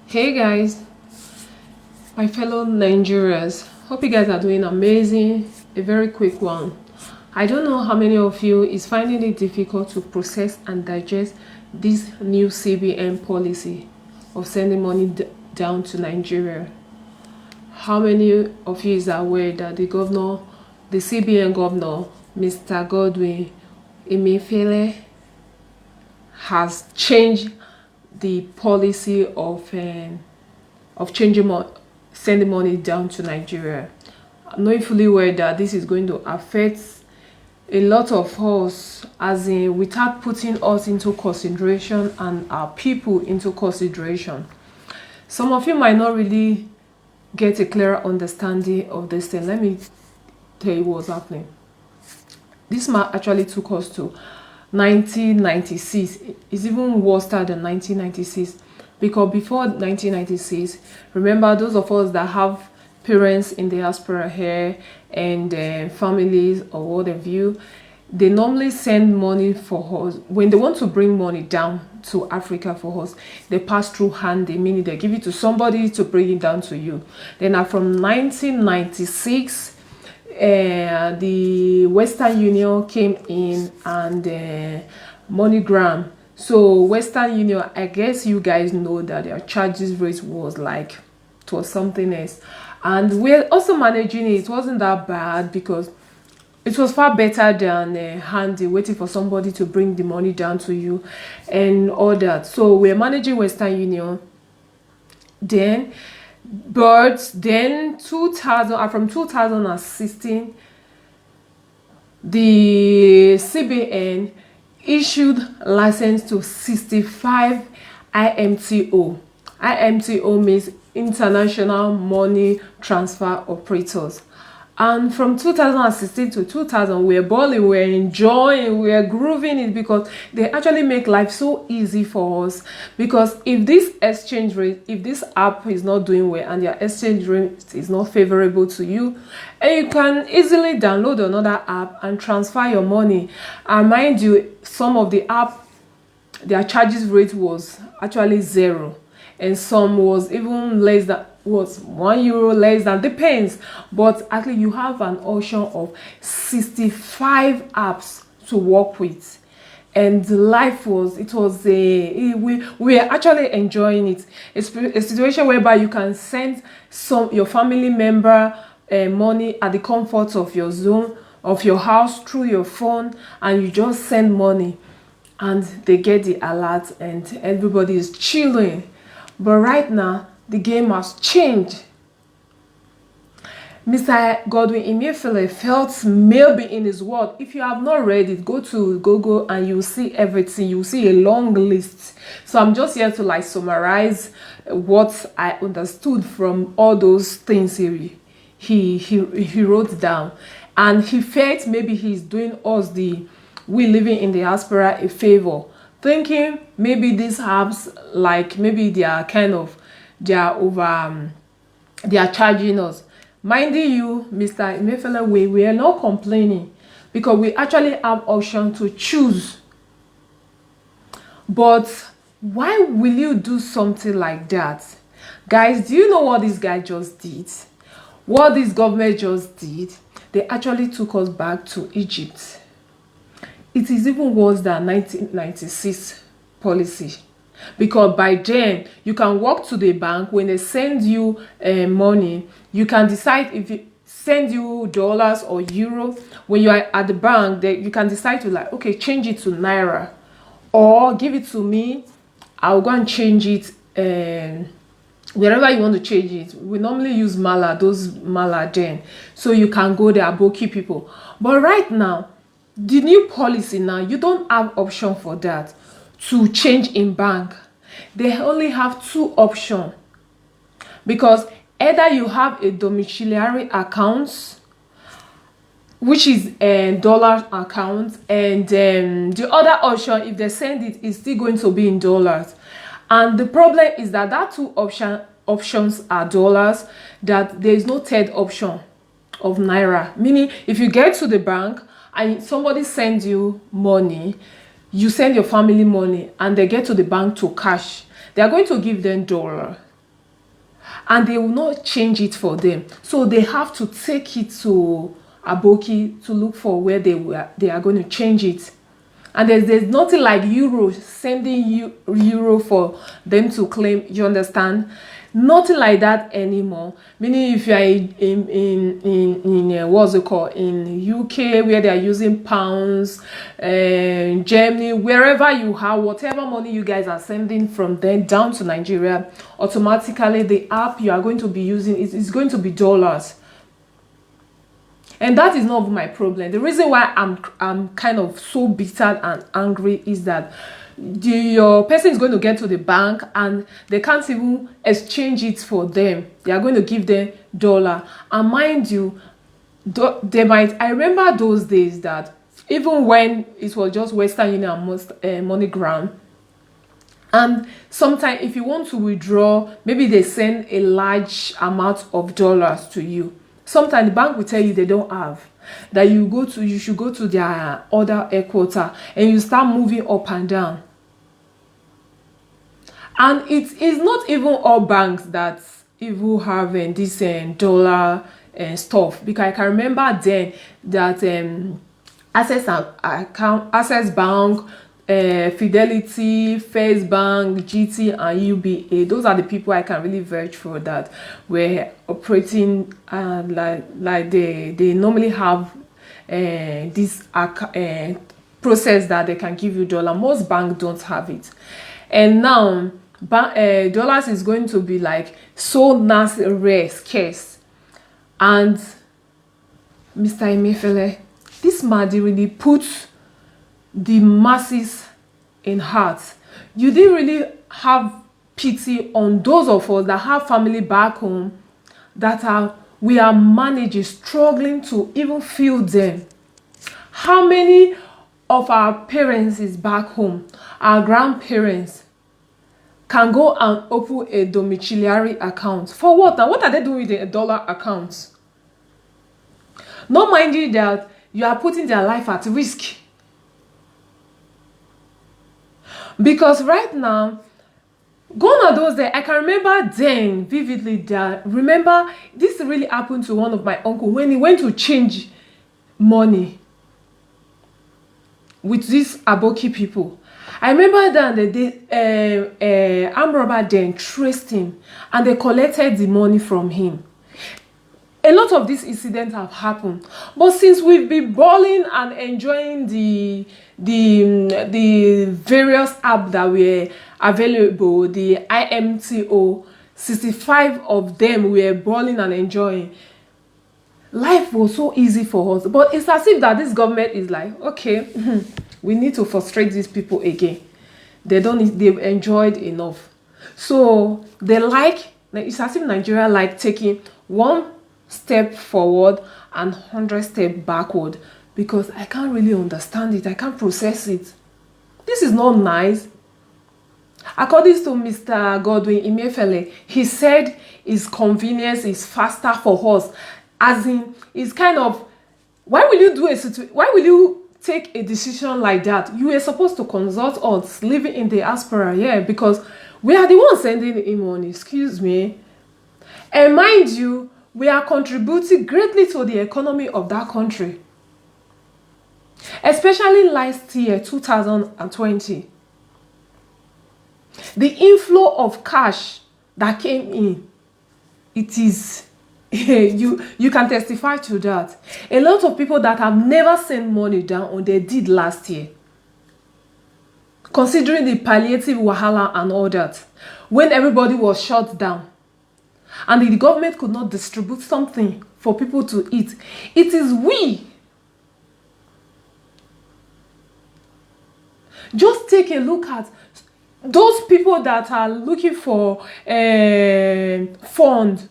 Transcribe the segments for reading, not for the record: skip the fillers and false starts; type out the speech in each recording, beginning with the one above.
Hey guys, my fellow Nigerians, hope you guys are doing amazing. A very quick one. I don't know how many of you is finding it difficult to process and digest this new CBN policy of sending money down to Nigeria. How many of you is aware that the CBN governor, Mr. Godwin Emefiele, has changed the policy of sending money down to Nigeria, knowing fully well that this is going to affect a lot of us, as in without putting us into consideration and our people into consideration. Some of you might not really get a clearer understanding of this thing. Let me tell you what's happening. This map actually took us to 1996. It's even worse than 1996, because before 1996, remember, those of us that have parents in the diaspora here and families or what have you, they normally send money for us. When they want to bring money down to Africa for us, they pass through handy, meaning they give it to somebody to bring it down to you. Then from 1996, the Western Union came in and MoneyGram. So Western Union, I guess you guys know that their charges rate was something else, and we're also managing it. It wasn't that bad because it was far better than handy waiting for somebody to bring the money down to you and all that. So we're managing Western Union then. But then 2000, from 2016, the CBN issued license to 65 IMTO. IMTO means International Money Transfer Operators. And from 2016 to 2000, we're balling, we're enjoying, we're grooving it, because they actually make life so easy for us. Because if this exchange rate, if this app is not doing well and your exchange rate is not favorable to you, and you can easily download another app and transfer your money. And mind you, some of the app, their charges rate was actually 0, and some was even less than, was €1 less than, depends. But actually you have an option of 65 apps to work with, and life was, we are actually enjoying it. It's a situation whereby you can send your family member money at the comfort of your zone, of your house, through your phone, and you just send money and they get the alert and everybody is chilling. But right now the game has changed. Mr. Godwin Emefiele felt maybe in his word. If you have not read it, go to Google and you'll see everything. You'll see a long list. So I'm just here to summarize what I understood from all those things he wrote down. And he felt maybe he's doing us, we living in the diaspora, a favor, thinking maybe these apps, maybe they are they are charging us. Mind you, Mr. Emefiele, we are not complaining, because we actually have option to choose. But why will you do something like that? Guys, do you know what this guy just did? What this government just did? They actually took us back to Egypt. It is even worse than 1996 policy. Because by then you can walk to the bank. When they send you money, you can decide if it send you dollars or euro. When you are at the bank, you can decide to okay, change it to naira, or give it to me, I'll go and change it wherever you want to change it. We normally use mala, those mala then, so you can go there, Aboki people. But right now, the new policy now, you don't have option for that, to change in bank. They only have 2 options, because either you have a domiciliary account, which is a dollar account, and the other option, if they send it, is still going to be in dollars. And the problem is that 2 options are dollars, that there is no third option of naira. Meaning, if you get to the bank and somebody sends you money, you send your family money and they get to the bank to cash, they are going to give them dollar. and they will not change it for them. So they have to take it to Aboki to look for where they are going to change it. And there's nothing like euro, sending you euro for them to claim, you understand? Nothing like that anymore. Meaning if you are in what's it called, in UK, where they are using pounds, Germany, wherever you have, whatever money you guys are sending from then down to Nigeria, automatically the app you are going to be using is going to be dollars. And that is not my problem. The reason why I'm kind of so bitter and angry is that your person is going to get to the bank and they can't even exchange it for them. They are going to give them dollar. And mind you, they might. I remember those days that even when it was just Western Union and most MoneyGram, and sometimes if you want to withdraw, maybe they send a large amount of dollars to you. Sometimes the bank will tell you they don't have, that you should go to their other headquarters and you start moving up and down. And it is not even all banks that even have this dollar stuff, because I can remember then that Access Bank, Fidelity, First Bank, GT, and UBA. Those are the people I can really vouch for that were operating like they normally have this process that they can give you dollar. Most banks don't have it, and now dollars is going to be like so nasty, rare, scarce. And Mr. Emefiele, this man really puts the masses in heart. You didn't really have pity on those of us that have family back home that we are managing, struggling to even feed them. How many of our parents is back home, our grandparents, can go and open a domiciliary account? For what? Now, what are they doing with a dollar account? Not minding that you are putting their life at risk. Because right now, gone are those days. I can remember then vividly that, remember, this really happened to one of my uncle when he went to change money with these Aboki people. I remember that the armed robber then traced him and they collected the money from him. A lot of these incidents have happened, but since we've been balling and enjoying the various apps that were available, the IMTO, 65 of them were balling and enjoying. Life was so easy for us, but it's as if that this government is like, okay, we need to frustrate these people again. They've enjoyed enough. So it's as if Nigeria like taking one step forward and 100 steps backward, because I can't really understand it. I can't process it. This is not nice. According to Mr. Godwin Emefiele, he said his convenience is faster for us. As in, it's kind of, why will you take a decision like that? You were supposed to consult us living in the diaspora, yeah, because we are the ones sending in money, excuse me. And mind you, we are contributing greatly to the economy of that country. Especially last year, 2020. The inflow of cash that came in, it is, you can testify to that. A lot of people that have never sent money down on they did last year. Considering the palliative wahala and all that, when everybody was shut down, and the government could not distribute something for people to eat. It is we. Just take a look at those people that are looking for fund.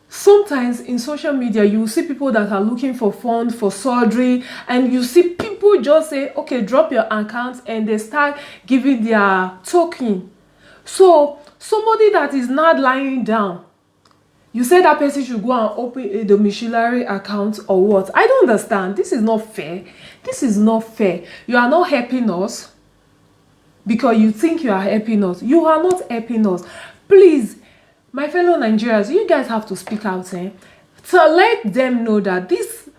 Sometimes in social media, you see people that are looking for funds for surgery, and you see people just say, okay, drop your account, and they start giving their token. So somebody that is not lying down, you say that person should go and open a domiciliary account or what? I don't understand. This is not fair. This is not fair. You are not helping us because you think you are helping us. You are not helping us. Please, My fellow Nigerians, you guys have to speak out, to let them know that this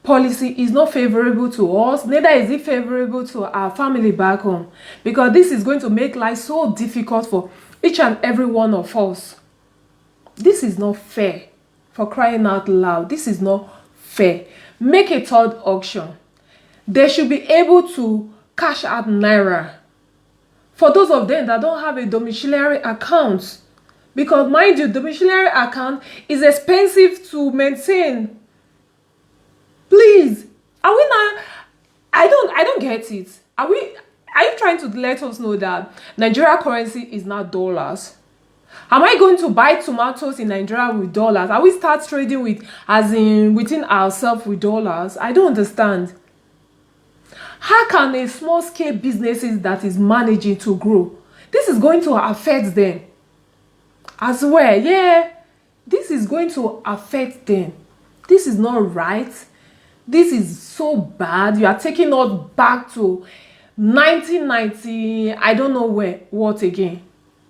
policy is not favorable to us, neither is it favorable to our family back home, because this is going to make life so difficult for each and every one of us. This is not fair. For crying out loud, this is not fair. Make a third auction. They should be able to cash out naira for those of them that don't have a domiciliary account, because mind you, domiciliary account is expensive to maintain. Please, are we not? I don't get it. Are you trying to let us know that Nigeria currency is not dollars? Am I going to buy tomatoes in Nigeria with dollars? Are we start trading with, as in within ourselves with dollars? I don't understand. How can a small scale businesses that is managing to grow? This is going to affect them as well. Yeah, this is going to affect them. This is not right. This is so bad. You are taking us back to 1990. I don't know what again.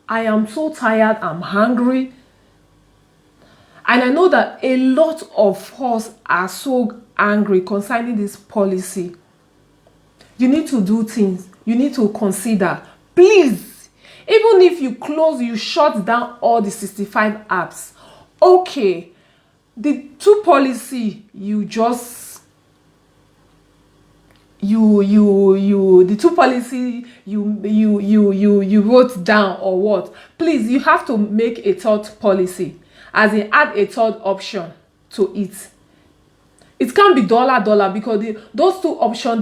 I am so tired. I'm hungry. And I know that a lot of us are so angry concerning this policy. You need to do things. You need to consider. Please, even if you shut down all the 65 apps. Okay, the two policy the two policy you wrote down or what, please, you have to make a third policy, as in add a third option to it. It can't be dollar because those two options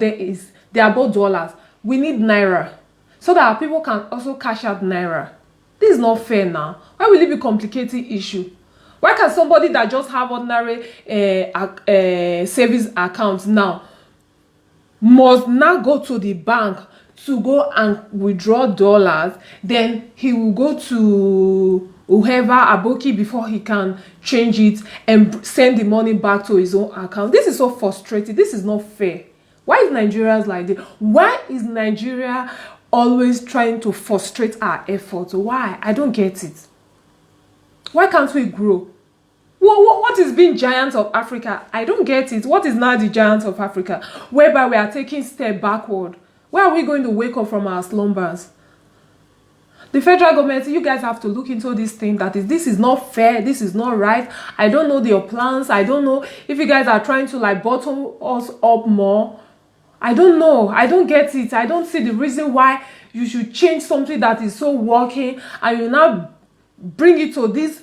they are both dollars. We need naira so that our people can also cash out naira. This is not fair now. Why will it be complicated issue? Why can somebody that just have ordinary savings account now must now go to the bank to go and withdraw dollars? Then he will go to whoever aboki before he can change it and send the money back to his own account. This is so frustrating. This is not fair. Why is Nigerians like this? Why is Nigeria always trying to frustrate our efforts? Why? I don't get it. Why can't we grow? What is being giants of Africa? I don't get it. What is now the giants of Africa? Whereby we are taking step backward. Where are we going to wake up from our slumbers? The federal government, you guys have to look into this thing. This is not fair. This is not right. I don't know your plans. I don't know if you guys are trying to like bottom us up more. I don't know. I don't get it. I don't see the reason why you should change something that is so working and you now bring it to this.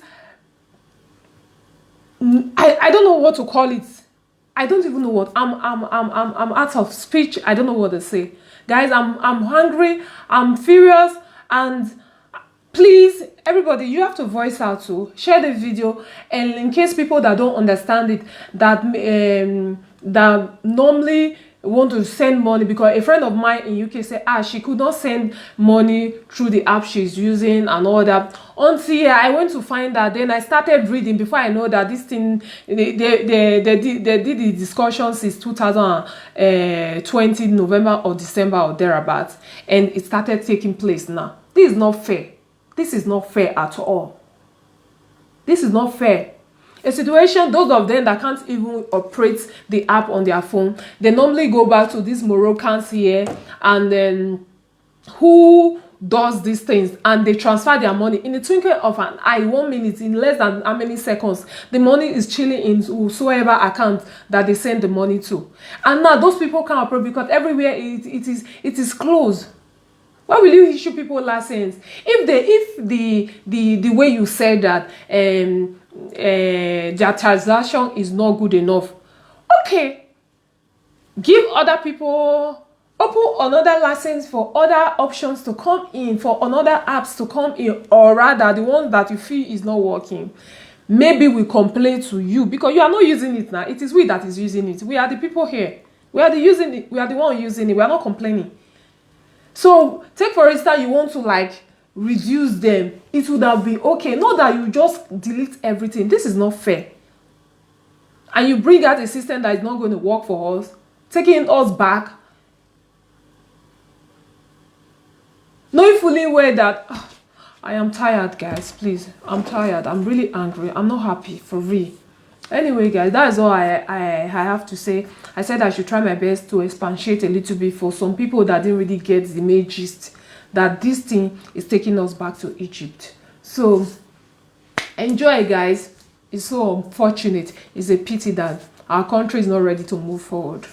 I don't know what to call it. I don't even know what. I'm out of speech. I don't know what to say. Guys, I'm hungry. I'm furious. And please, everybody, you have to voice out too. Share the video. And in case people that don't understand it, that normally want to send money, because a friend of mine in UK said she could not send money through the app she's using and all that. Until I went to find that, then I started reading before I know that this thing they did the discussion since 2020 November or December or thereabouts, and it started taking place now. This is not fair. This is not fair at all. This is not fair. A situation, those of them that can't even operate the app on their phone, they normally go back to these Moroccans here, and then who does these things, and they transfer their money in the twinkle of an eye, 1 minute, in less than how many seconds. The money is chilling in whosoever account that they send the money to. And now those people can't operate because everywhere it is closed. Why will you issue people license if the way you said that their transaction is not good enough? Okay, give other people, open another license for other options to come in, for another apps to come in, or rather the one that you feel is not working. Maybe we complain to you because you are not using it now. It is we that is using it. We are the people here. We are the one using it. We are not complaining. So take for instance, you want to like reduce them. It would have been okay. Not that you just delete everything. This is not fair. And you bring out a system that is not going to work for us, taking us back, knowing fully well that I am tired, guys. Please, I'm tired. I'm really angry. I'm not happy, for real. Anyway, guys, that is all I have to say. I said I should try my best to expatiate a little bit for some people that didn't really get the main gist, that this thing is taking us back to Egypt. So enjoy, guys. It's so unfortunate. It's a pity that our country is not ready to move forward.